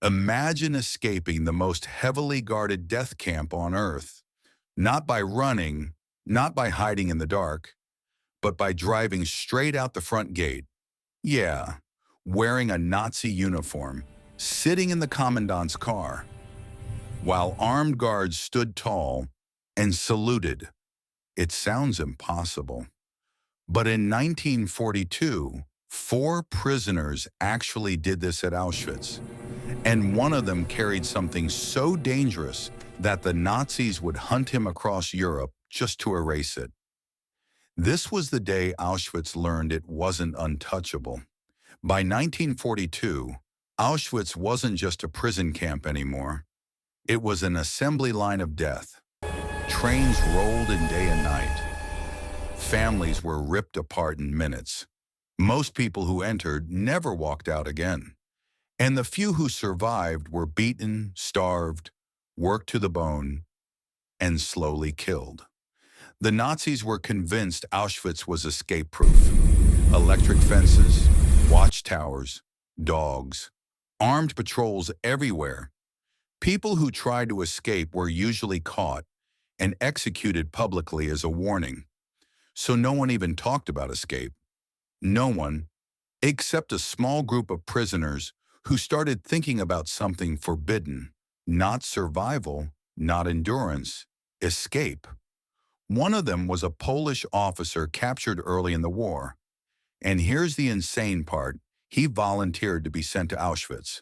Imagine escaping the most heavily guarded death camp on Earth, not by running, not by hiding in the dark, but by driving straight out the front gate. Yeah, wearing a Nazi uniform, sitting in the commandant's car, while armed guards stood tall and saluted. It sounds impossible. But in 1942, four prisoners actually did this at Auschwitz, and one of them carried something so dangerous that the Nazis would hunt him across Europe just to erase it. This was the day Auschwitz learned it wasn't untouchable. By 1942, Auschwitz wasn't just a prison camp anymore. It was an assembly line of death. Trains rolled in day and night. Families were ripped apart in minutes. Most people who entered never walked out again. And the few who survived were beaten, starved, worked to the bone, and slowly killed. The Nazis were convinced Auschwitz was escape-proof. Electric fences, watchtowers, dogs, armed patrols everywhere. People who tried to escape were usually caught and executed publicly as a warning. So no one even talked about escape. No one, except a small group of prisoners who started thinking about something forbidden, not survival, not endurance, escape. One of them was a Polish officer captured early in the war. And here's the insane part: he volunteered to be sent to Auschwitz.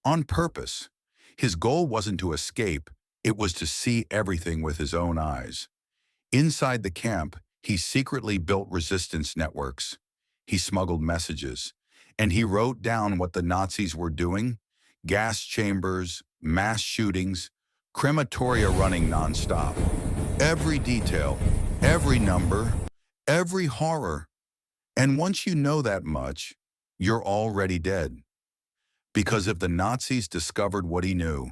On purpose. His goal wasn't to escape, it was to see everything with his own eyes. Inside the camp, he secretly built resistance networks. He smuggled messages, and he wrote down what the Nazis were doing: gas chambers, mass shootings, crematoria running nonstop. Every detail, every number, every horror. And once you know that much, you're already dead. Because if the Nazis discovered what he knew,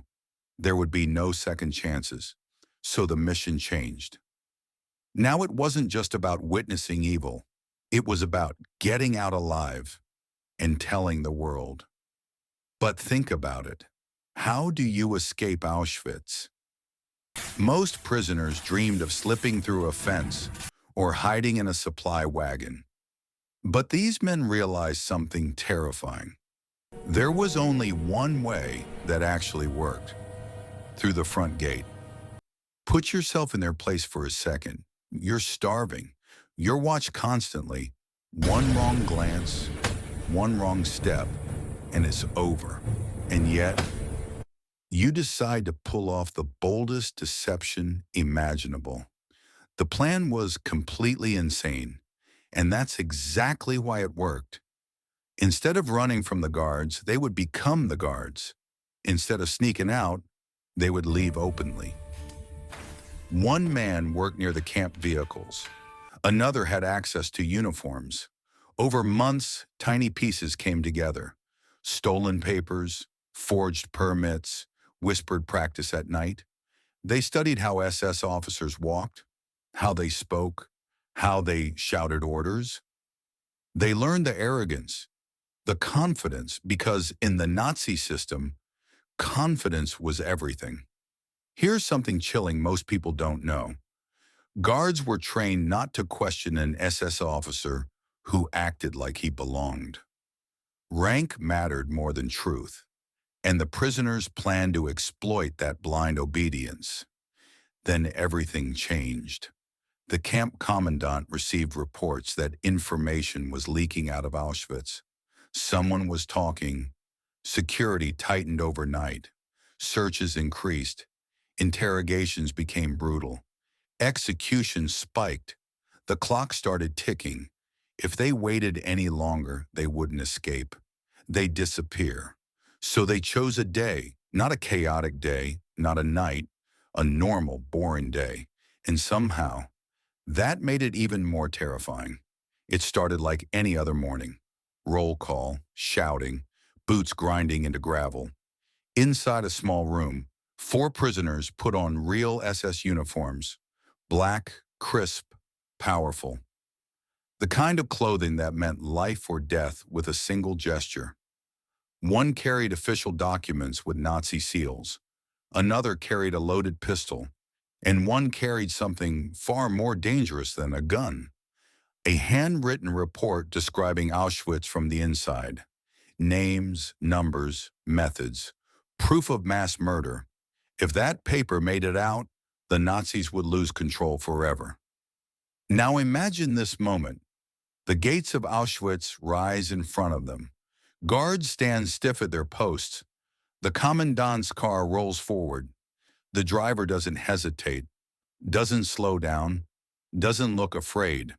there would be no second chances. So the mission changed. Now it wasn't just about witnessing evil. It was about getting out alive and telling the world. But think about it. How do you escape Auschwitz? Most prisoners dreamed of slipping through a fence or hiding in a supply wagon. But these men realized something terrifying. There was only one way that actually worked: through the front gate. Put yourself in their place for a second. You're starving. You're watched constantly. One wrong glance, one wrong step, and it's over. And yet, you decide to pull off the boldest deception imaginable. The plan was completely insane, and that's exactly why it worked. Instead of running from the guards, they would become the guards. Instead of sneaking out, they would leave openly. One man worked near the camp vehicles. Another had access to uniforms. Over months, tiny pieces came together: stolen papers, forged permits, whispered practice at night. They studied how SS officers walked, how they spoke, how they shouted orders. They learned the arrogance, the confidence, because in the Nazi system, confidence was everything. Here's something chilling most people don't know. Guards were trained not to question an SS officer who acted like he belonged. Rank mattered more than truth, and the prisoners planned to exploit that blind obedience. Then everything changed. The camp commandant received reports that information was leaking out of Auschwitz. Someone was talking. Security tightened overnight. Searches increased. Interrogations became brutal. Executions spiked. The clock started ticking. If they waited any longer, they wouldn't escape. They'd disappear. So they chose a day, not a chaotic day, not a night, a normal, boring day. And somehow, that made it even more terrifying. It started like any other morning. Roll call, shouting, boots grinding into gravel. Inside a small room, four prisoners put on real SS uniforms, black, crisp, powerful. The kind of clothing that meant life or death with a single gesture. One carried official documents with Nazi seals, another carried a loaded pistol, and one carried something far more dangerous than a gun. A handwritten report describing Auschwitz from the inside. Names, numbers, methods, proof of mass murder. If that paper made it out, the Nazis would lose control forever. Now imagine this moment. The gates of Auschwitz rise in front of them. Guards stand stiff at their posts. The Commandant's car rolls forward. The driver doesn't hesitate, doesn't slow down, doesn't look afraid.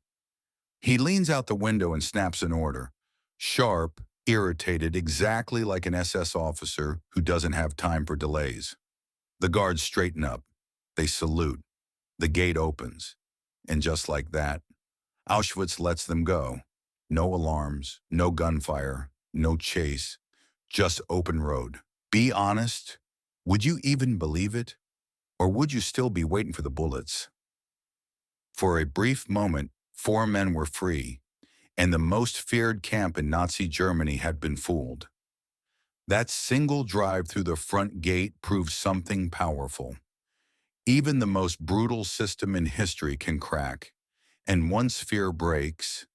He leans out the window and snaps an order. Sharp, irritated, exactly like an SS officer who doesn't have time for delays. The guards straighten up. They salute. The gate opens. And just like that, Auschwitz lets them go. No alarms, no gunfire, no chase, just open road. Be honest, would you even believe it? Or would you still be waiting for the bullets? For a brief moment, 4 men were free, and the most feared camp in Nazi Germany had been fooled. That single drive through the front gate proved something powerful. Even the most brutal system in history can crack, and once fear breaks,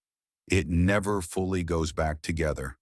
it never fully goes back together.